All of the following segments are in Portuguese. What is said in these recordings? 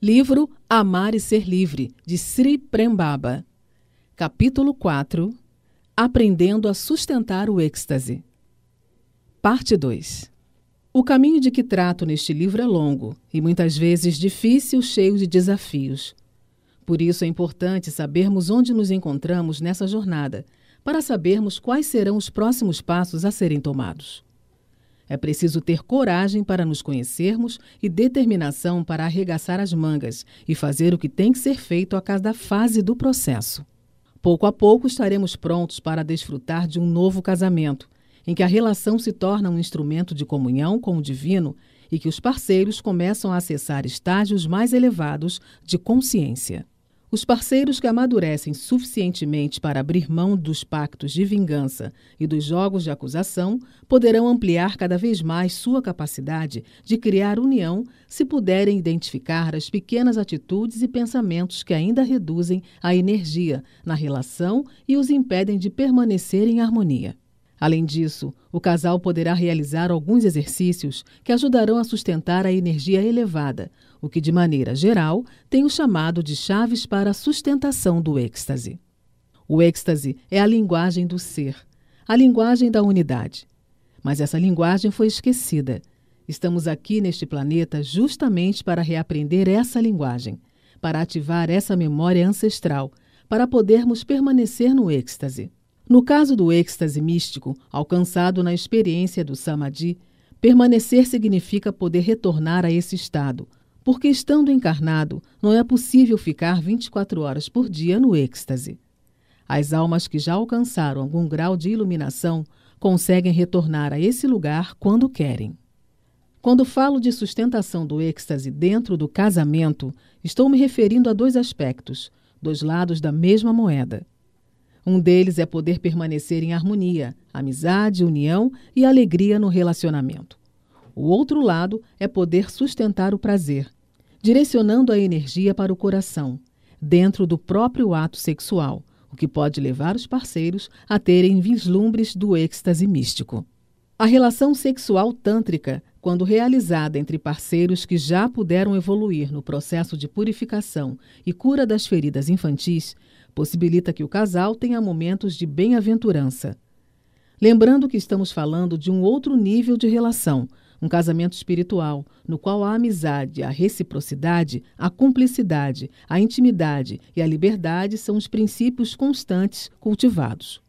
Livro Amar e Ser Livre, de Sri Prem Baba. Capítulo 4. Aprendendo a sustentar o êxtase. Parte 2. O caminho de que trato neste livro é longo e muitas vezes difícil, cheio de desafios. Por isso é importante sabermos onde nos encontramos nessa jornada, para sabermos quais serão os próximos passos a serem tomados. É preciso ter coragem para nos conhecermos e determinação para arregaçar as mangas e fazer o que tem que ser feito a cada fase do processo. Pouco a pouco estaremos prontos para desfrutar de um novo casamento, em que a relação se torna um instrumento de comunhão com o divino e que os parceiros começam a acessar estágios mais elevados de consciência. Os parceiros que amadurecem suficientemente para abrir mão dos pactos de vingança e dos jogos de acusação poderão ampliar cada vez mais sua capacidade de criar união se puderem identificar as pequenas atitudes e pensamentos que ainda reduzem a energia na relação e os impedem de permanecer em harmonia. Além disso, o casal poderá realizar alguns exercícios que ajudarão a sustentar a energia elevada, o que, de maneira geral, tem o chamado de chaves para a sustentação do êxtase. O êxtase é a linguagem do ser, a linguagem da unidade. Mas essa linguagem foi esquecida. Estamos aqui neste planeta justamente para reaprender essa linguagem, para ativar essa memória ancestral, para podermos permanecer no êxtase. No caso do êxtase místico, alcançado na experiência do Samadhi, permanecer significa poder retornar a esse estado, porque estando encarnado, não é possível ficar 24 horas por dia no êxtase. As almas que já alcançaram algum grau de iluminação conseguem retornar a esse lugar quando querem. Quando falo de sustentação do êxtase dentro do casamento, estou me referindo a dois aspectos, dois lados da mesma moeda. Um deles é poder permanecer em harmonia, amizade, união e alegria no relacionamento. O outro lado é poder sustentar o prazer, direcionando a energia para o coração, dentro do próprio ato sexual, o que pode levar os parceiros a terem vislumbres do êxtase místico. A relação sexual tântrica, quando realizada entre parceiros que já puderam evoluir no processo de purificação e cura das feridas infantis, possibilita que o casal tenha momentos de bem-aventurança. Lembrando que estamos falando de um outro nível de relação, um casamento espiritual, no qual a amizade, a reciprocidade, a cumplicidade, a intimidade e a liberdade são os princípios constantes cultivados.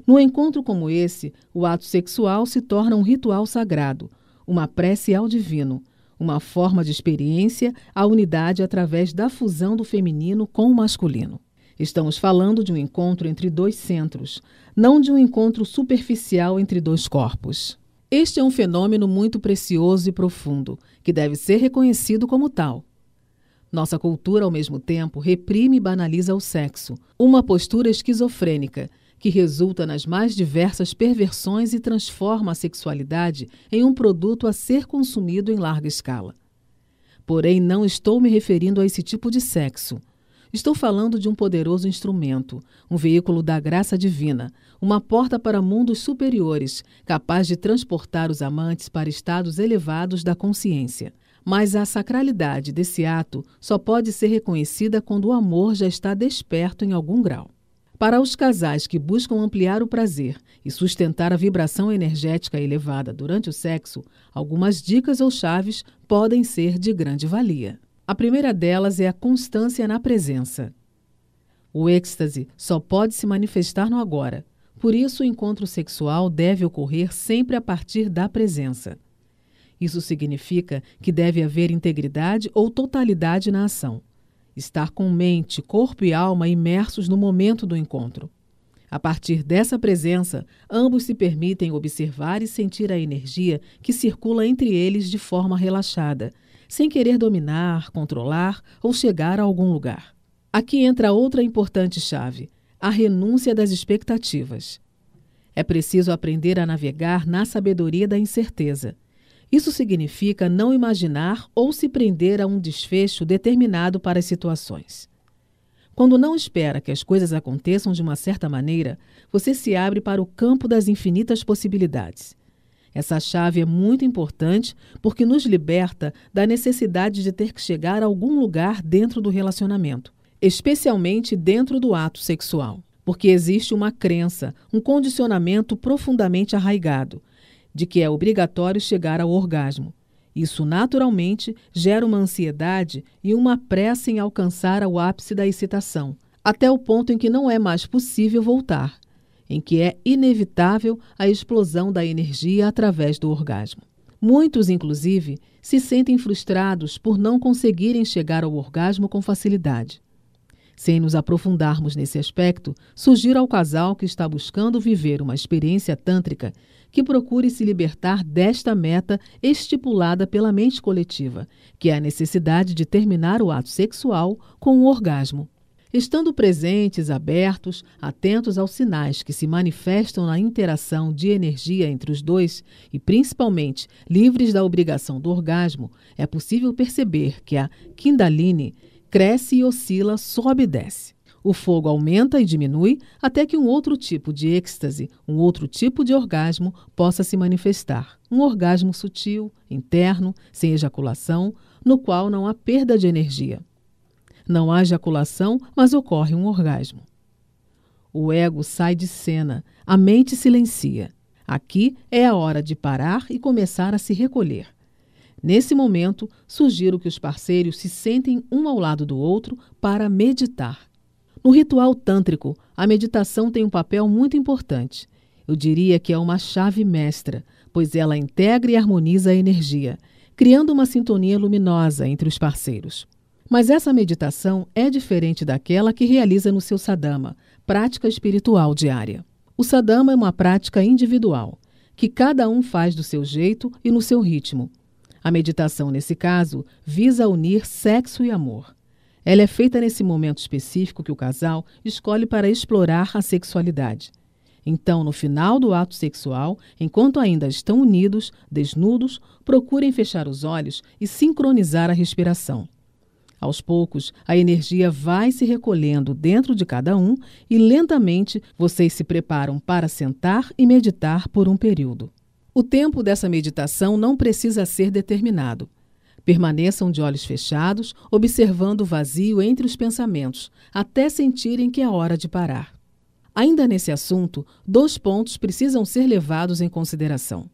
Num encontro como esse, o ato sexual se torna um ritual sagrado, uma prece ao divino, uma forma de experiência à unidade através da fusão do feminino com o masculino. Estamos falando de um encontro entre dois centros, não de um encontro superficial entre dois corpos. Este é um fenômeno muito precioso e profundo, que deve ser reconhecido como tal. Nossa cultura, ao mesmo tempo, reprime e banaliza o sexo, uma postura esquizofrênica, que resulta nas mais diversas perversões e transforma a sexualidade em um produto a ser consumido em larga escala. Porém, não estou me referindo a esse tipo de sexo. Estou falando de um poderoso instrumento, um veículo da graça divina, uma porta para mundos superiores, capaz de transportar os amantes para estados elevados da consciência. Mas a sacralidade desse ato só pode ser reconhecida quando o amor já está desperto em algum grau. Para os casais que buscam ampliar o prazer e sustentar a vibração energética elevada durante o sexo, algumas dicas ou chaves podem ser de grande valia. A primeira delas é a constância na presença. O êxtase só pode se manifestar no agora, por isso o encontro sexual deve ocorrer sempre a partir da presença. Isso significa que deve haver integridade ou totalidade na ação. Estar com mente, corpo e alma imersos no momento do encontro. A partir dessa presença, ambos se permitem observar e sentir a energia que circula entre eles de forma relaxada, sem querer dominar, controlar ou chegar a algum lugar. Aqui entra outra importante chave, a renúncia das expectativas. É preciso aprender a navegar na sabedoria da incerteza. Isso significa não imaginar ou se prender a um desfecho determinado para as situações. Quando não espera que as coisas aconteçam de uma certa maneira, você se abre para o campo das infinitas possibilidades. Essa chave é muito importante porque nos liberta da necessidade de ter que chegar a algum lugar dentro do relacionamento, especialmente dentro do ato sexual. Porque existe uma crença, um condicionamento profundamente arraigado, de que é obrigatório chegar ao orgasmo. Isso naturalmente gera uma ansiedade e uma pressa em alcançar o ápice da excitação, até o ponto em que não é mais possível voltar, em que é inevitável a explosão da energia através do orgasmo. Muitos, inclusive, se sentem frustrados por não conseguirem chegar ao orgasmo com facilidade. Sem nos aprofundarmos nesse aspecto, sugiro ao casal que está buscando viver uma experiência tântrica que procure se libertar desta meta estipulada pela mente coletiva, que é a necessidade de terminar o ato sexual com um orgasmo. Estando presentes, abertos, atentos aos sinais que se manifestam na interação de energia entre os dois e, principalmente, livres da obrigação do orgasmo, é possível perceber que a Kundalini cresce e oscila, sobe e desce. O fogo aumenta e diminui até que um outro tipo de êxtase, um outro tipo de orgasmo possa se manifestar. Um orgasmo sutil, interno, sem ejaculação, no qual não há perda de energia. Não há ejaculação, mas ocorre um orgasmo. O ego sai de cena, a mente silencia. Aqui é a hora de parar e começar a se recolher. Nesse momento, sugiro que os parceiros se sentem um ao lado do outro para meditar. No ritual tântrico, a meditação tem um papel muito importante. Eu diria que é uma chave mestra, pois ela integra e harmoniza a energia, criando uma sintonia luminosa entre os parceiros. Mas essa meditação é diferente daquela que realiza no seu sadhana, prática espiritual diária. O sadhana é uma prática individual, que cada um faz do seu jeito e no seu ritmo. A meditação, nesse caso, visa unir sexo e amor. Ela é feita nesse momento específico que o casal escolhe para explorar a sexualidade. Então, no final do ato sexual, enquanto ainda estão unidos, desnudos, procurem fechar os olhos e sincronizar a respiração. Aos poucos, a energia vai se recolhendo dentro de cada um e, lentamente, vocês se preparam para sentar e meditar por um período. O tempo dessa meditação não precisa ser determinado. Permaneçam de olhos fechados, observando o vazio entre os pensamentos, até sentirem que é hora de parar. Ainda nesse assunto, 2 pontos precisam ser levados em consideração.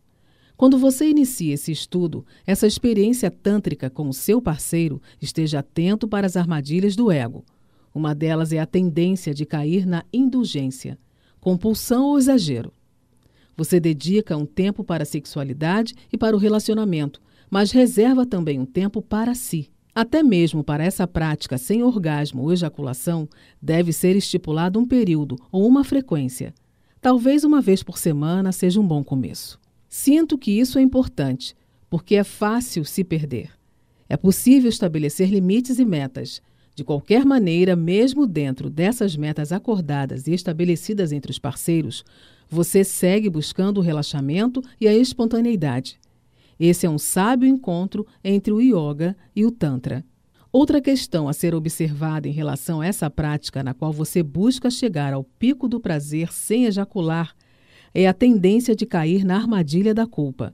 Quando você inicia esse estudo, essa experiência tântrica com o seu parceiro, esteja atento para as armadilhas do ego. Uma delas é a tendência de cair na indulgência, compulsão ou exagero. Você dedica um tempo para a sexualidade e para o relacionamento, mas reserva também um tempo para si. Até mesmo para essa prática sem orgasmo ou ejaculação, deve ser estipulado um período ou uma frequência. Talvez uma vez por semana seja um bom começo. Sinto que isso é importante, porque é fácil se perder. É possível estabelecer limites e metas. De qualquer maneira, mesmo dentro dessas metas acordadas e estabelecidas entre os parceiros, você segue buscando o relaxamento e a espontaneidade. Esse é um sábio encontro entre o yoga e o tantra. Outra questão a ser observada em relação a essa prática na qual você busca chegar ao pico do prazer sem ejacular é a tendência de cair na armadilha da culpa.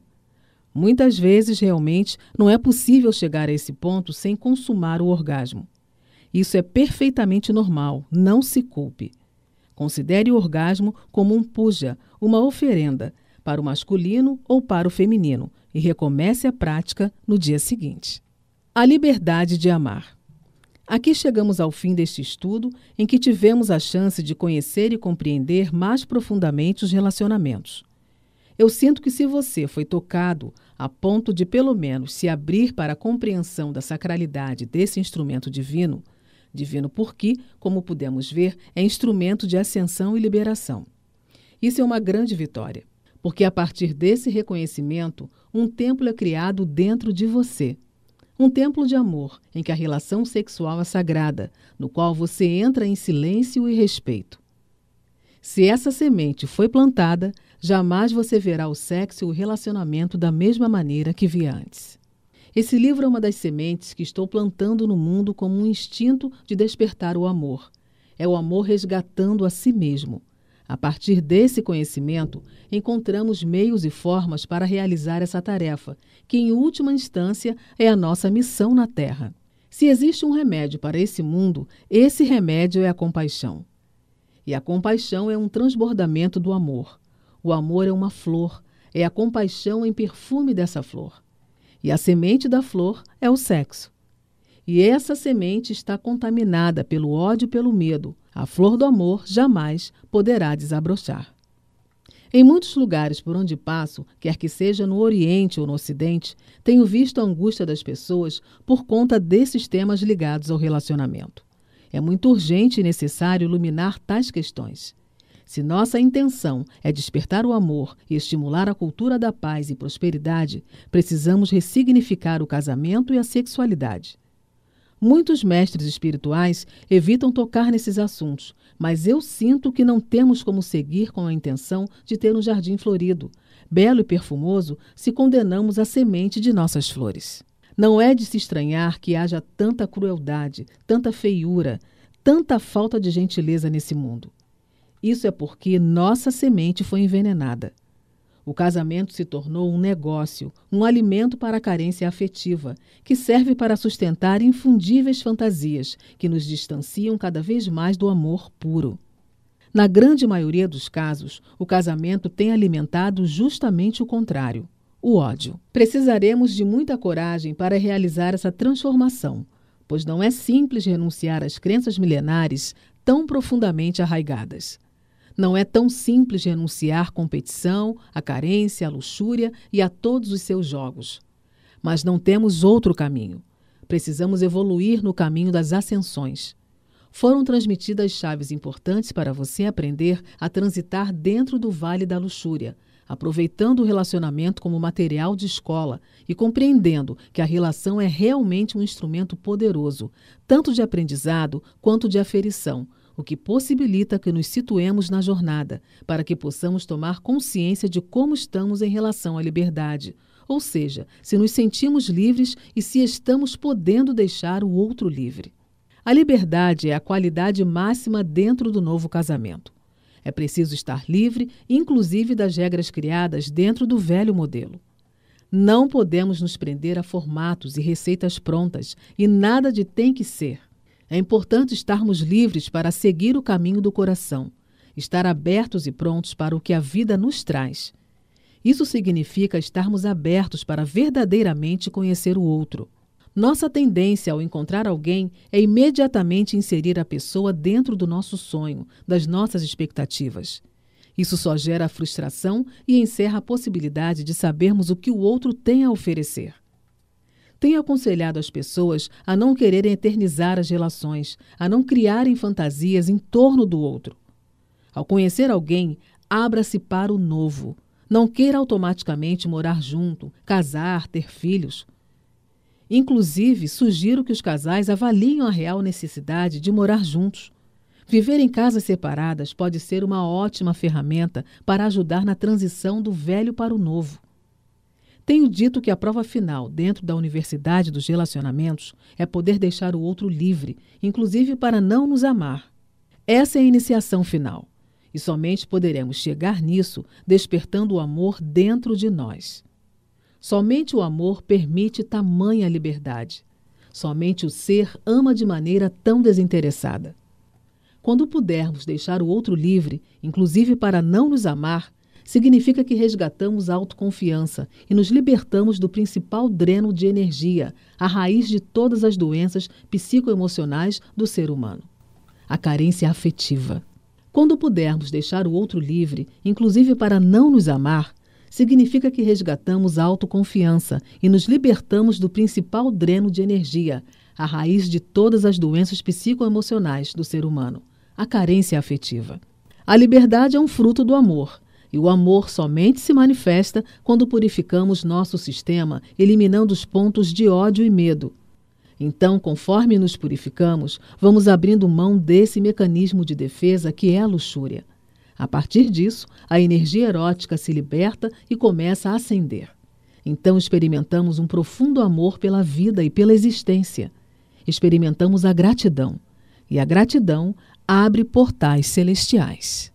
Muitas vezes, realmente, não é possível chegar a esse ponto sem consumar o orgasmo. Isso é perfeitamente normal, não se culpe. Considere o orgasmo como um puja, uma oferenda, para o masculino ou para o feminino, e recomece a prática no dia seguinte. A liberdade de amar. Aqui chegamos ao fim deste estudo, em que tivemos a chance de conhecer e compreender mais profundamente os relacionamentos. Eu sinto que se você foi tocado a ponto de pelo menos se abrir para a compreensão da sacralidade desse instrumento divino, divino porque, como pudemos ver, é instrumento de ascensão e liberação. Isso é uma grande vitória, porque a partir desse reconhecimento, um templo é criado dentro de você. Um templo de amor, em que a relação sexual é sagrada, no qual você entra em silêncio e respeito. Se essa semente foi plantada, jamais você verá o sexo e o relacionamento da mesma maneira que via antes. Esse livro é uma das sementes que estou plantando no mundo como um instinto de despertar o amor. É o amor resgatando a si mesmo. A partir desse conhecimento, encontramos meios e formas para realizar essa tarefa, que em última instância é a nossa missão na Terra. Se existe um remédio para esse mundo, esse remédio é a compaixão. E a compaixão é um transbordamento do amor. O amor é uma flor, é a compaixão em perfume dessa flor. E a semente da flor é o sexo. E essa semente está contaminada pelo ódio e pelo medo. A flor do amor jamais poderá desabrochar. Em muitos lugares por onde passo, quer que seja no Oriente ou no Ocidente, tenho visto a angústia das pessoas por conta desses temas ligados ao relacionamento. É muito urgente e necessário iluminar tais questões. Se nossa intenção é despertar o amor e estimular a cultura da paz e prosperidade, precisamos ressignificar o casamento e a sexualidade. Muitos mestres espirituais evitam tocar nesses assuntos, mas eu sinto que não temos como seguir com a intenção de ter um jardim florido, belo e perfumoso, se condenamos a semente de nossas flores. Não é de se estranhar que haja tanta crueldade, tanta feiura, tanta falta de gentileza nesse mundo. Isso é porque nossa semente foi envenenada. O casamento se tornou um negócio, um alimento para a carência afetiva, que serve para sustentar infundíveis fantasias que nos distanciam cada vez mais do amor puro. Na grande maioria dos casos, o casamento tem alimentado justamente o contrário, o ódio. Precisaremos de muita coragem para realizar essa transformação, pois não é simples renunciar às crenças milenares tão profundamente arraigadas. Não é tão simples renunciar à competição, à carência, à luxúria e a todos os seus jogos. Mas não temos outro caminho. Precisamos evoluir no caminho das ascensões. Foram transmitidas chaves importantes para você aprender a transitar dentro do vale da luxúria, aproveitando o relacionamento como material de escola e compreendendo que a relação é realmente um instrumento poderoso, tanto de aprendizado quanto de aferição, o que possibilita que nos situemos na jornada, para que possamos tomar consciência de como estamos em relação à liberdade, ou seja, se nos sentimos livres e se estamos podendo deixar o outro livre. A liberdade é a qualidade máxima dentro do novo casamento. É preciso estar livre, inclusive das regras criadas dentro do velho modelo. Não podemos nos prender a formatos e receitas prontas e nada de tem que ser. É importante estarmos livres para seguir o caminho do coração, estar abertos e prontos para o que a vida nos traz. Isso significa estarmos abertos para verdadeiramente conhecer o outro. Nossa tendência ao encontrar alguém é imediatamente inserir a pessoa dentro do nosso sonho, das nossas expectativas. Isso só gera frustração e encerra a possibilidade de sabermos o que o outro tem a oferecer. Tenho aconselhado as pessoas a não quererem eternizar as relações, a não criarem fantasias em torno do outro. Ao conhecer alguém, abra-se para o novo. Não queira automaticamente morar junto, casar, ter filhos. Inclusive, sugiro que os casais avaliem a real necessidade de morar juntos. Viver em casas separadas pode ser uma ótima ferramenta para ajudar na transição do velho para o novo. Tenho dito que a prova final, dentro da universidade dos relacionamentos, é poder deixar o outro livre, inclusive para não nos amar. Essa é a iniciação final, e somente poderemos chegar nisso despertando o amor dentro de nós. Somente o amor permite tamanha liberdade. Somente o ser ama de maneira tão desinteressada. Quando pudermos deixar o outro livre, inclusive para não nos amar, significa que resgatamos a autoconfiança e nos libertamos do principal dreno de energia, a raiz de todas as doenças psicoemocionais do ser humano: a carência afetiva. Quando pudermos deixar o outro livre, inclusive para não nos amar, significa que resgatamos a autoconfiança e nos libertamos do principal dreno de energia, a raiz de todas as doenças psicoemocionais do ser humano: a carência afetiva. A liberdade é um fruto do amor. E o amor somente se manifesta quando purificamos nosso sistema, eliminando os pontos de ódio e medo. Então, conforme nos purificamos, vamos abrindo mão desse mecanismo de defesa que é a luxúria. A partir disso, a energia erótica se liberta e começa a ascender. Então experimentamos um profundo amor pela vida e pela existência. Experimentamos a gratidão. E a gratidão abre portais celestiais.